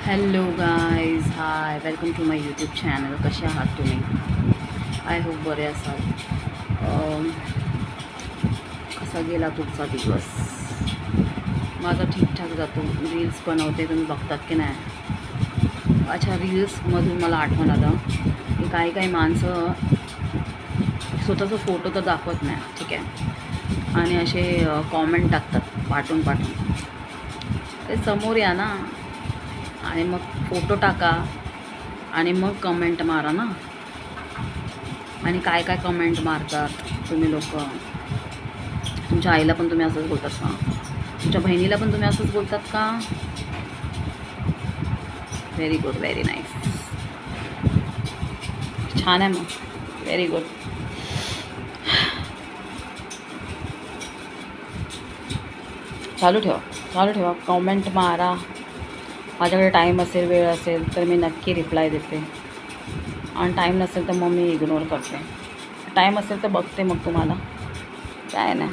Hello guys, hi, welcome to my YouTube channel. कसे आहात तुम्ही? आय होप बरे असाल. कसा गेला तुमचा दिवस? माझा ठीकठाक जातो. रील्स बनवते, तुम्ही बघतात की नाही? अच्छा, रील्समधून मला आठवण आलं की काही काही माणसं स्वतःचा फोटो तर दाखवत नाही, ठीक आहे, आणि असे कॉमेंट टाकतात पाठवून ते समोर या ना, आणि मग फोटो टाका आणि मग कमेंट मारा ना. आणि काय काय कमेंट मारतात तुम्ही लोक. तुमच्या आईला पण तुम्ही असंच बोलतात का? तुमच्या बहिणीला पण तुम्ही असंच बोलतात का? Very good, very nice. छान आहे मग, व्हेरी गुड. चालू ठेवा, चालू ठेवा, कमेंट मारा. माझ्याकडे टाईम असेल, वेळ असेल तर मी नक्की रिप्लाय देते, आणि टाईम नसेल तर मग मी इग्नोर करते. टाईम असेल तर बघते मग तुम्हाला, काय नाही.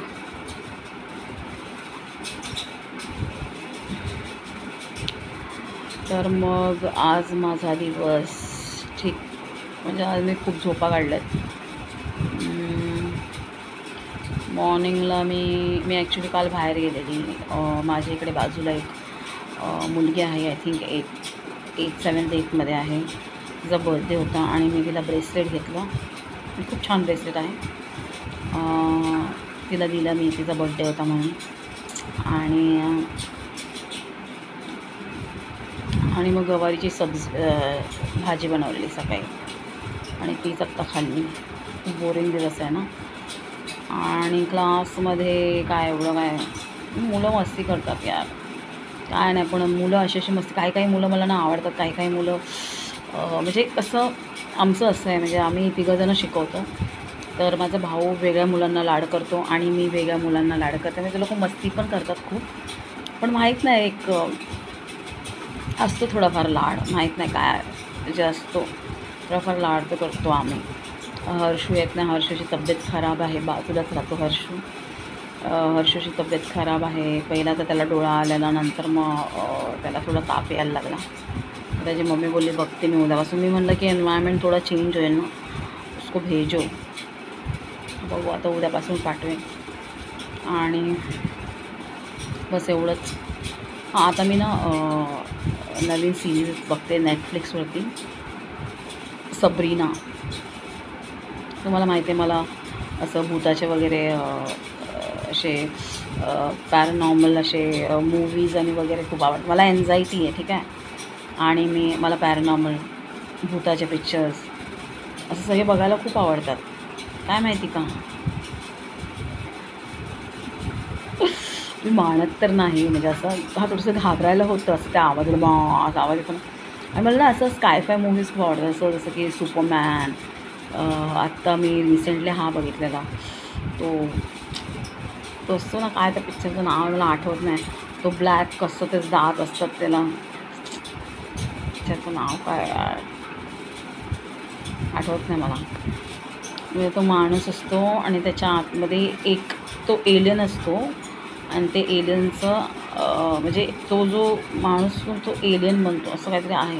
तर मग आज माझा दिवस ठीक, म्हणजे आज मी खूप झोपा काढल्या आहेत. मॉर्निंगला मी ॲक्च्युली काल बाहेर गेलेली. माझ्या इकडे बाजूला एक मुलगी आहे, आय थिंक 7th-8मध्ये आहे. तिचा बर्थडे होता आणि मी तिला ब्रेसलेट घेतलं. खूप छान ब्रेसलेट आहे. तिला दिला मी, तिचा बर्थडे होता म्हणून. आणि मग गवारीची भाजी बनवलेली सकाळी, आणि तीच आत्ता खाल्ली. खूप बोरिंग दिवस आहे ना. आणि क्लासमध्ये काय एवढं काय, मुलं मस्ती करतात यार, काय नाही. पण मुलं अशी मस्ती, काही काही मुलं मला ना आवडतात, काही काही मुलं म्हणजे कसं, आमचं असं आहे, म्हणजे आम्ही तिघंजणं शिकवतो. तर माझा भाऊ वेगळ्या मुलांना लाड करतो आणि मी वेगळ्या मुलांना लाड करते. म्हणजे ते लोक मस्ती पण करतात खूप, पण माहीत नाही, एक असतो थोडाफार लाड, माहीत नाही काय जे असतो, थोडाफार लाड तर करतो आम्ही. हर्षू येत नाही, हर्षूची तब्येत खराब आहे, बाजूलाच राहतो हर्षू. हर्षूची तब्येत खराब आहे. पहिला तर त्याला डोळा आलेला, नंतर मग त्याला थोडा ताप यायला लागला. त्याची मम्मी बोलली बघते मी उद्यापासून. मी म्हणलं की एन्व्हायरमेंट थोडा चेंज होईल ना, उसको भेजो. बघू आता उद्यापासून पाठवेन. आणि बस एवढंच. हां, आता मी ना नवीन सिरीज बघते नेटफ्लिक्सवरती, सबरीना. तुम्हाला माहिती आहे, मला असं भूताचे वगैरे असे पॅरानॉर्मल असे मूवीज आणि वगैरे खूप आवडतात. मला एन्झायटी आहे, ठीक आहे, आणि मला पॅरानॉर्मल, भूताचे पिक्चर्स असं सगळे बघायला खूप आवडतात. काय माहिती का, मी मानत तर नाही, म्हणजे असं थोडंसं घाबरायला होतं असं त्या आवाजाला, असा आवाज येतो ना. आणि मला ना असं स्कायफाय मूव्हीज खूप आवडतात, असं जसं की सुपरमॅन. आत्ता मी रिसेंटली बघितलेला, तो असतो ना, काय त्या पिक्चरचं नाव मला आठवत नाही. तो ब्लॅक, कसं ते दात असतात त्याला, त्याचं नाव काय आठवत नाही मला. म्हणजे तो माणूस असतो आणि त्याच्या आतमध्ये एक तो एलियन असतो, आणि ते एलियनचं म्हणजे तो जो माणूस तो एलियन बनतो, असं काहीतरी आहे.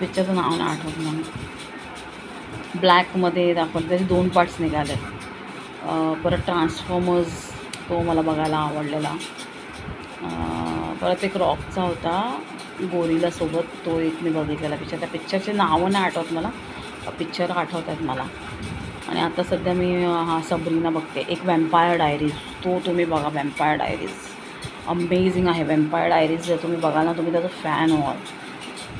पिक्चरचं नाव नाही आठवत मला. ब्लॅकमध्ये दाखवलं, त्याचे 2 पार्ट्स निघाले. परत ट्रान्सफॉर्मर्स, तो मला बघायला आवडलेला. परत एक रॉकचा होता गोरिलासोबत, तो एक मी बघितलेला पिक्चर. त्या पिक्चरचे नावं नाही आठवत मला, पिक्चर आठवत आहेत मला. आणि आता सध्या मी सबरीना बघते. एक वॅम्पायर डायरीज, तो तुम्ही बघा. वॅम्पायर डायरीज अमेझिंग आहे. वॅम्पायर डायरीज जर तुम्ही बघाल ना, तुम्ही त्याचा फॅन व्हाल.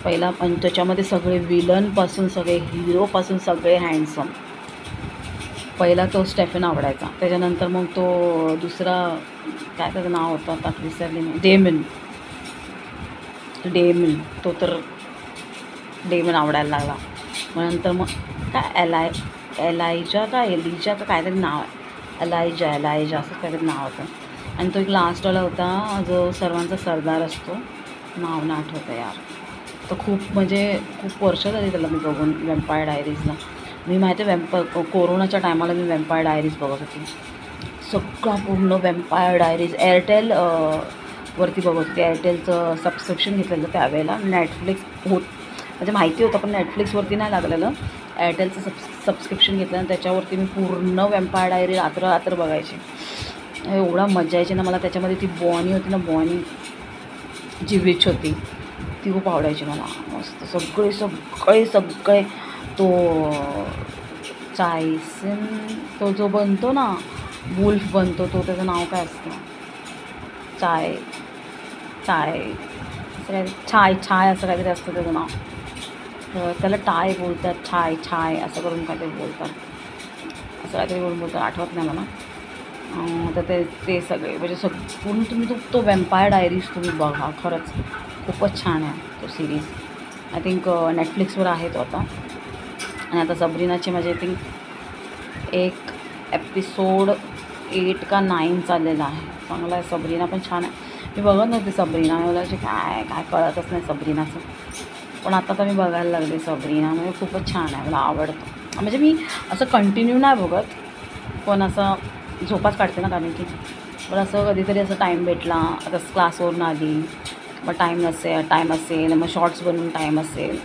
पहिला, पण त्याच्यामध्ये सगळे विलनपासून सगळे हिरोपासून सगळे हँडसम. पहिला तो स्टेफन आवडायचा, त्याच्यानंतर मग तो दुसरा, काय त्याचं नाव होतं आता विसरले मी, डेमिन, तो तर डेमिन आवडायला लागला. मग नंतर मग काय एलायजा का काहीतरी नाव आहे, एलायजा असं काहीतरी नाव होतं. आणि तो एक लास्टवाला होता जो सर्वांचा सरदार असतो, नाव नाही आठवतं यार. तर खूप वर्ष झाली त्याला मी बघून, वॅम्पायर डायरीजला. मी माहिती आहे, कोरोनाच्या टायमाला मी वॅम्पायर डायरीज बघत होती, सगळा पूर्ण वॅम्पायर डायरीज. वरती बघत होते. एअरटेलचं सबस्क्रिप्शन घेतलेलं त्यावेळेला. नेटफ्लिक्स म्हणजे माहिती होतं पण नेटफ्लिक्सवरती नाही लागलेलं. एअरटेलचं सबस्क्रिप्शन घेतलं आणि त्याच्यावरती मी पूर्ण वॅम्पायर डायरी रात्र बघायचे. एवढा मजा यायची ना मला त्याच्यामध्ये. ती बॉनी होती ना, बॉनी जी विच होती ती खूप आवडायची मला. मस्त सगळे तो चायसन तो जो बनतो ना, वुल्फ बनतो तो, त्याचं नाव काय असतं, चाय असं काय, छाय असं काहीतरी असतं त्याचं नाव. तर त्याला टाय बोलतात, छाय असं करून काहीतरी बोलतात, असं काहीतरी बोलतात, आठवत नाही मला. तर ते सगळे म्हणजे पूर्ण तुम्ही तो वॅम्पायर डायरीज तुम्ही बघा. खरंच खूपच छान आहे तो सिरीज. आय थिंक नेटफ्लिक्सवर आहे तो आता. आणि आता सबरीनाचे माझे आय थिंक एक एपिसोड 8 का 9 चाललेला आहे. चांगला आहे. सबरीना पण छान आहे. मी बघत नव्हते सबरीना, मला काय कळतच नाही सबरीनाचं. पण आता मी बघायला लागले सबरीना. म्हणजे खूपच छान आहे, मला आवडतं. म्हणजे मी असं कंटिन्यू नाही बघत, पण असं झोपाच काढते ना, कारण की पण असं कधीतरी असं टाईम भेटला, आता क्लासवरून आली मग टाईम असेल मग शॉर्ट्स बनवून टाईम असेल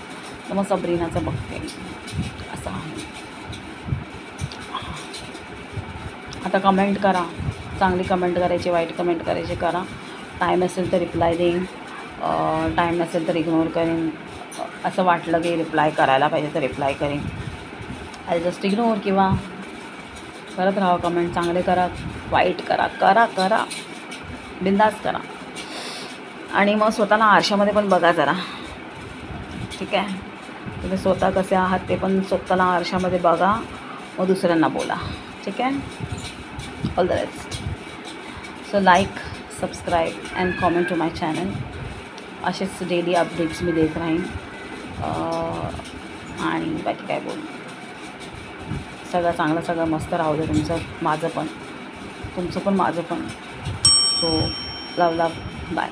तर मग सबरीनाचं बघते, असं आहे. आता कमेंट करा, चांगली कमेंट करायची, वाईट कमेंट करायची करा. टाईम असेल तर रिप्लाय देईन, टाईम नसेल तर इग्नोर करेन. असं वाटलं की रिप्लाय करायला पाहिजे तर रिप्लाय करेन. I just ignore. किंवा करत राहा कमेंट. चांगले करा, वाईट करा, बिंदास करा. आणि मग स्वतःला आरशामध्ये पण बघा जरा, ठीक आहे. तुम्ही स्वतः कसे आहात ते पण स्वतःला आरशामध्ये बघा, मग दुसऱ्यांना बोला, ठीक आहे. All the best. So like, subscribe and comment to my channel. असेच डेली अपडेट्स मी देत राहीन. आणि बाकी काय बोलू, सगळं मस्त राहू दे तुमचं, माझं पण, तुमचं पण, माझं पण. So love, bye.